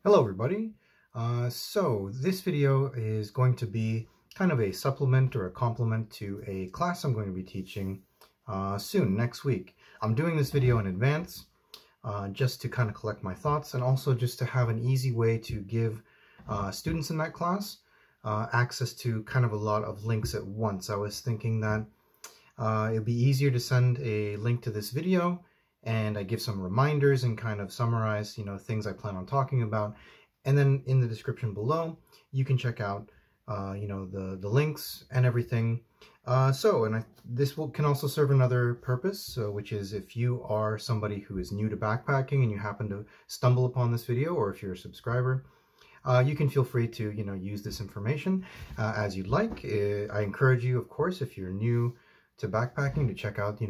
Hello everybody. So this video is going to be kind of a supplement or a complement to a class I'm going to be teaching soon, next week. I'm doing this video in advance just to kind of collect my thoughts and also just to have an easy way to give students in that class access to kind of a lot of links at once. I was thinking that it'd be easier to send a link to this video and I give some reminders and kind of summarize, things I plan on talking about. And then in the description below, you can check out, the links and everything. This can also serve another purpose, which is if you are somebody who is new to backpacking and you happen to stumble upon this video, or if you're a subscriber, you can feel free to, use this information as you'd like. I encourage you, of course, if you're new to backpacking, to check out,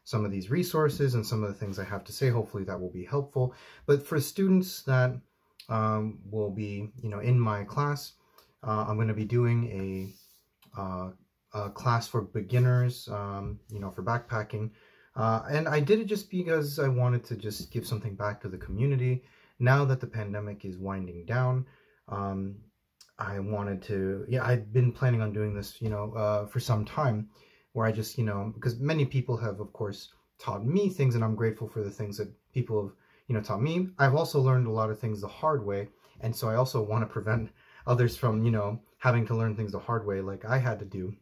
some of these resources and some of the things I have to say. Hopefully that will be helpful. But for students that will be, in my class, I'm going to be doing a class for beginners, for backpacking. And I did it just because I wanted to just give something back to the community. Now that the pandemic is winding down, I wanted to, I've been planning on doing this, for some time, where I just, because many people have, of course, taught me things, and I'm grateful for the things that people have, taught me. I've also learned a lot of things the hard way, and so I also want to prevent others from, having to learn things the hard way like I had to do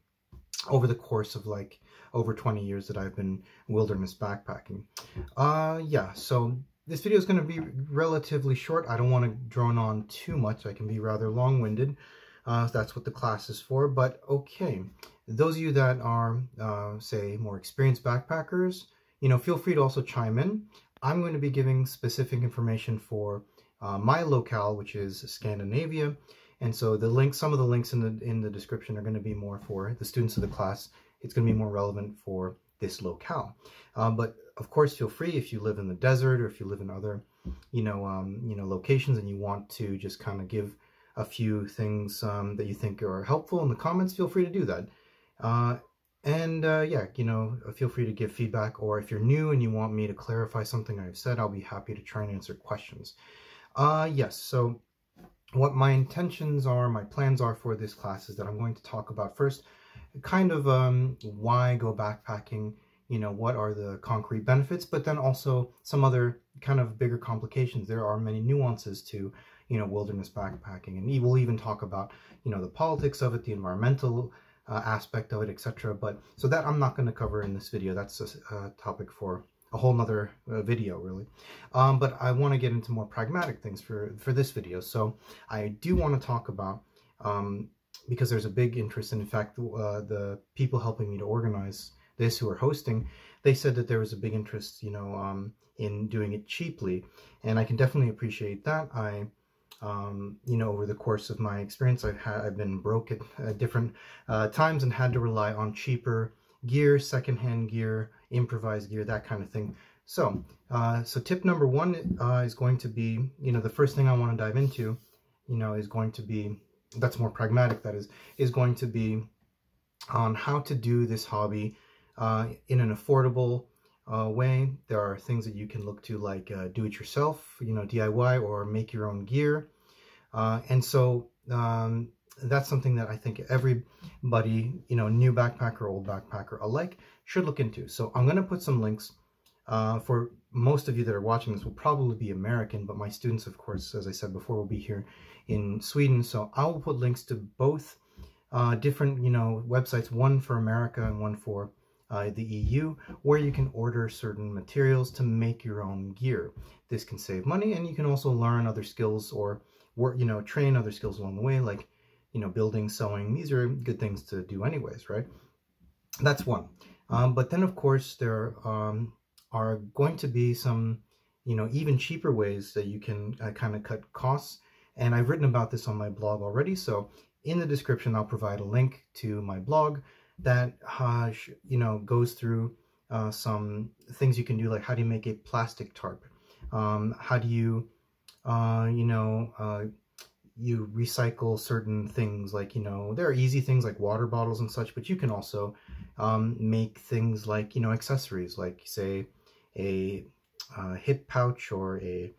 over the course of like over 20 years that I've been wilderness backpacking. So this video is going to be relatively short. I don't want to drone on too much. I can be rather long-winded. That's what the class is for, but okay. Those of you that are, say, more experienced backpackers, feel free to also chime in. I'm going to be giving specific information for my locale, which is Scandinavia, and so some of the links in the description are going to be more for the students of the class. It's going to be more relevant for this locale. But of course, feel free if you live in the desert or if you live in other, locations, and you want to just kind of give a few things that you think are helpful in the comments, feel free to do that. Feel free to give feedback, or if you're new and you want me to clarify something I've said, I'll be happy to try and answer questions. So what my intentions are, my plans are for this class is that I'm going to talk about first kind of why go backpacking, what are the concrete benefits, but then also some other kind of bigger complications. There are many nuances to wilderness backpacking, and we'll even talk about the politics of it, the environmental aspect of it, etc. But so that I'm not going to cover in this video. That's a topic for a whole nother video, really. But I want to get into more pragmatic things for this video. So I do want to talk about, because there's a big interest, and in fact, the people helping me to organize this, who are hosting, they said that there was a big interest, in doing it cheaply, and I can definitely appreciate that. Over the course of my experience, I've been broke at different times and had to rely on cheaper gear, secondhand gear, improvised gear, that kind of thing. So tip number one is going to be, the first thing I want to dive into, is going to be, that's more pragmatic, that is going to be on how to do this hobby in an affordable way. There are things that you can look to, like do-it-yourself, DIY, or make your own gear. That's something that I think everybody, new backpacker, old backpacker alike, should look into. So I'm going to put some links. For most of you that are watching this will probably be American, but my students, of course, as I said before, will be here in Sweden. So I will put links to both different, websites, one for America and one for the EU, where you can order certain materials to make your own gear. This can save money, and you can also learn other skills, or work, train other skills along the way, like, building, sewing. These are good things to do anyways, right? That's one. But then, of course, there are going to be some, even cheaper ways that you can kind of cut costs. And I've written about this on my blog already. So in the description, I'll provide a link to my blog that, goes through some things you can do, like how do you make a plastic tarp? How do you, you recycle certain things, like, there are easy things like water bottles and such, but you can also make things like, accessories, like, say, a hip pouch, or a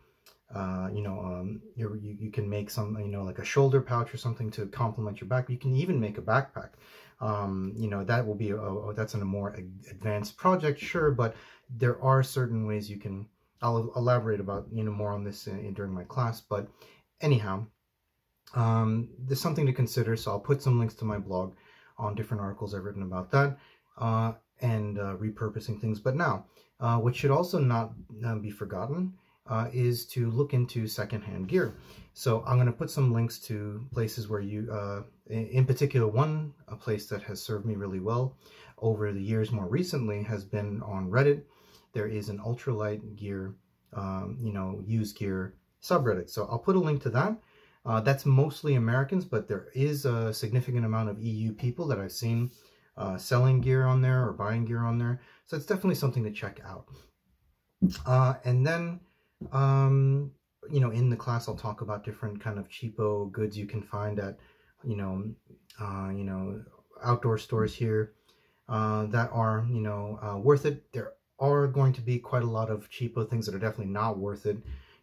you can make some, like a shoulder pouch or something to complement your back. You can even make a backpack. That will be that's a more advanced project, sure, but there are certain ways you can. I'll elaborate about more on this during my class. But anyhow, there's something to consider. So I'll put some links to my blog on different articles I've written about that and repurposing things. But now, what should also not be forgotten is to look into secondhand gear. So I'm going to put some links to places where you, in particular, a place that has served me really well over the years more recently has been on Reddit. There is an ultralight gear, used gear subreddit. So I'll put a link to that. That's mostly Americans, but there is a significant amount of EU people that I've seen selling gear on there or buying gear on there. So it's definitely something to check out. And then, in the class, I'll talk about different kind of cheapo goods you can find at, outdoor stores here that are, worth it. There are going to be quite a lot of cheapo things that are definitely not worth it,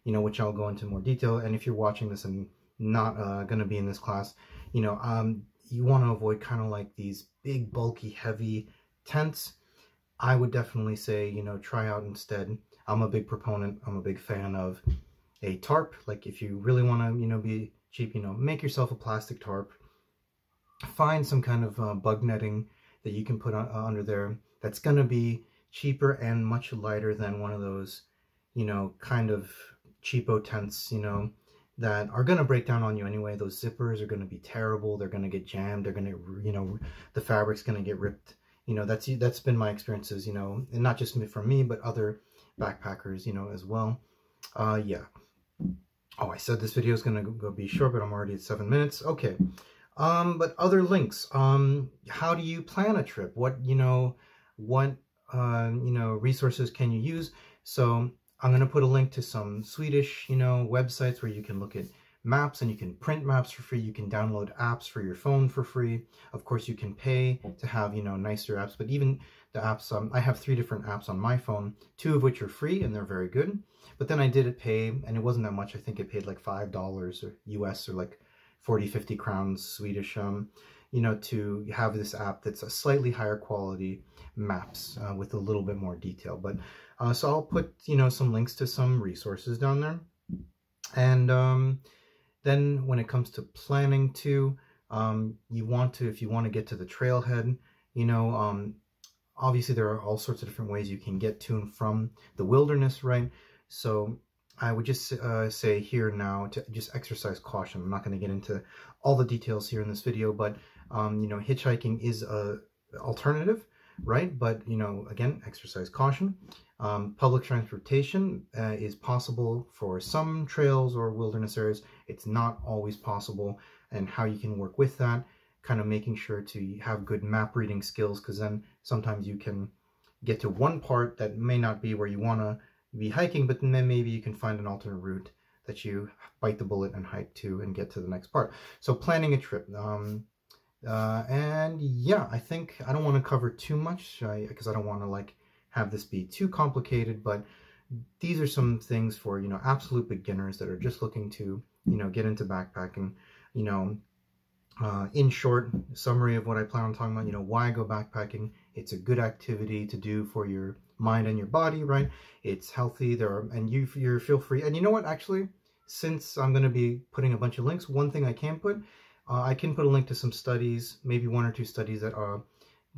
which I'll go into more detail. And if you're watching this and not going to be in this class, you want to avoid kind of like these big, bulky, heavy tents. I would definitely say, try out instead. I'm a big proponent. I'm a big fan of a tarp. Like if you really want to, be cheap, make yourself a plastic tarp. Find some kind of bug netting that you can put under there. That's going to be cheaper and much lighter than one of those, kind of cheapo tents, that are going to break down on you anyway. Those zippers are going to be terrible. They're going to get jammed. They're going to, the fabric's going to get ripped. That's been my experiences, and not just from me, but other backpackers, as well. Yeah. Oh, I said this video is going to be short, but I'm already at 7 minutes. Okay. But other links. How do you plan a trip? What resources can you use? So I'm going to put a link to some Swedish, websites where you can look at maps and you can print maps for free. You can download apps for your phone for free. Of course, you can pay to have, nicer apps, but even the apps, I have 3 different apps on my phone, 2 of which are free and they're very good. But then I did pay, and it wasn't that much. I think I paid like $5 or US or like 40, 50 crowns Swedish, to have this app that's a slightly higher quality maps with a little bit more detail. But so I'll put, some links to some resources down there. And then when it comes to planning too, if you want to get to the trailhead, obviously there are all sorts of different ways you can get to and from the wilderness, right? So I would just say here now to just exercise caution. I'm not going to get into all the details here in this video, but hitchhiking is a alternative, right? But again, exercise caution. Public transportation is possible for some trails or wilderness areas. It's not always possible, and how you can work with that, kind of making sure to have good map reading skills, because then sometimes you can get to one part that may not be where you want to be hiking, but then maybe you can find an alternate route that you bite the bullet and hike to and get to the next part. So planning a trip. And yeah, I think I don't want to cover too much because I don't want to have this be too complicated, but these are some things for, absolute beginners that are just looking to, get into backpacking. In short, summary of what I plan on talking about, why go backpacking. It's a good activity to do for your mind and your body, right? It's healthy and you feel free. And you know what, actually, since I'm going to be putting a bunch of links, one thing I can put a link to some studies, maybe 1 or 2 studies that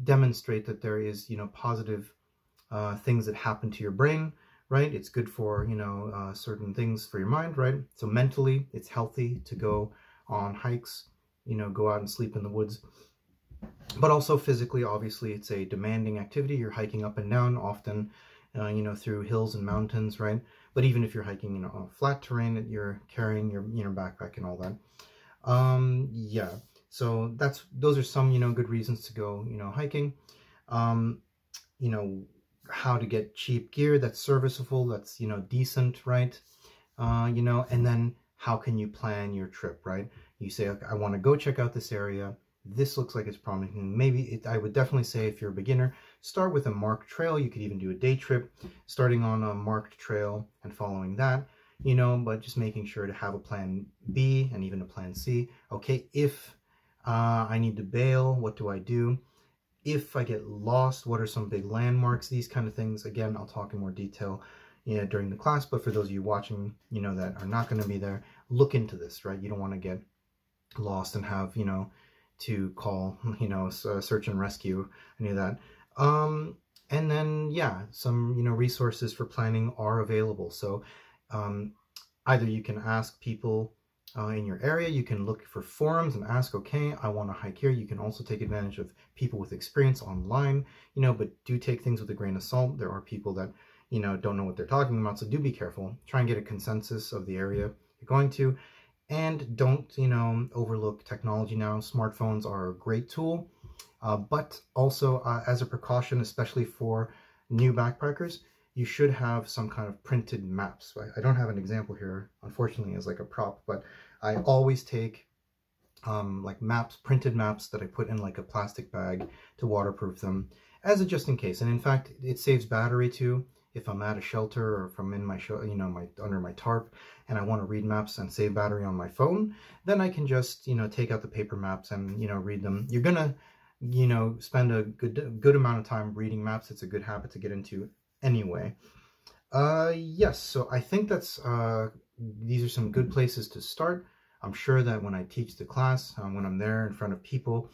demonstrate that there is, positive things that happen to your brain, right? It's good for, certain things for your mind, right? So mentally, it's healthy to go on hikes, go out and sleep in the woods. But also physically, obviously, it's a demanding activity. You're hiking up and down, often, through hills and mountains, right? But even if you're hiking, on flat terrain, you're carrying your backpack and all that. Yeah, so those are some, good reasons to go, hiking. How to get cheap gear that's serviceable, that's, decent, right? And then how can you plan your trip, right? You say, okay, I want to go check out this area. This looks like it's promising. Maybe I would definitely say if you're a beginner, start with a marked trail. You could even do a day trip, starting on a marked trail and following that. you know, but just making sure to have a plan B and even a plan C. Okay, if I need to bail, what do I do? If I get lost, what are some big landmarks? These kind of things. Again, I'll talk in more detail, you know, during the class, but for those of you watching, you know, that are not going to be there, look into this, right? You don't want to get lost and have, you know, to call, you know, search and rescue, any of that. And then, yeah, some, you know, resources for planning are available. So either you can ask people in your area, you can look for forums and ask, okay, I want to hike here. You can also take advantage of people with experience online, you know, but do take things with a grain of salt. There are people that, you know, don't know what they're talking about, so do be careful. Try and get a consensus of the area you're going to, and don't, you know, overlook technology now. Smartphones are a great tool, but also as a precaution, especially for new backpackers, you should have some kind of printed maps. I don't have an example here, unfortunately, as like a prop, but I always take like maps, printed maps that I put in like a plastic bag to waterproof them as a just in case. And in fact, it saves battery too. If I'm at a shelter or if I'm in my you know, under my tarp and I want to read maps and save battery on my phone, then I can just, you know, take out the paper maps and, you know, read them. You're gonna, you know, spend a good amount of time reading maps. It's a good habit to get into anyway. Yes, so I think that's these are some good places to start. I'm sure that when I teach the class, when I'm there in front of people,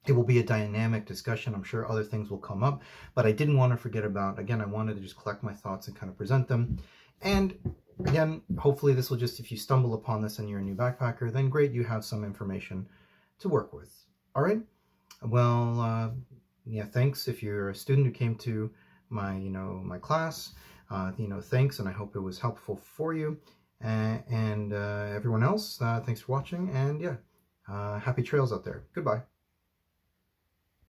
it will be a dynamic discussion. I'm sure other things will come up, but I didn't want to forget about, again, I wanted to just collect my thoughts and kind of present them. And again, hopefully this will just, if you stumble upon this and you're a new backpacker, then great, you have some information to work with. All right. Well, yeah, thanks if you're a student who came to my, you know, my class, you know, thanks, and I hope it was helpful for you. And everyone else, thanks for watching, and yeah, happy trails out there. Goodbye.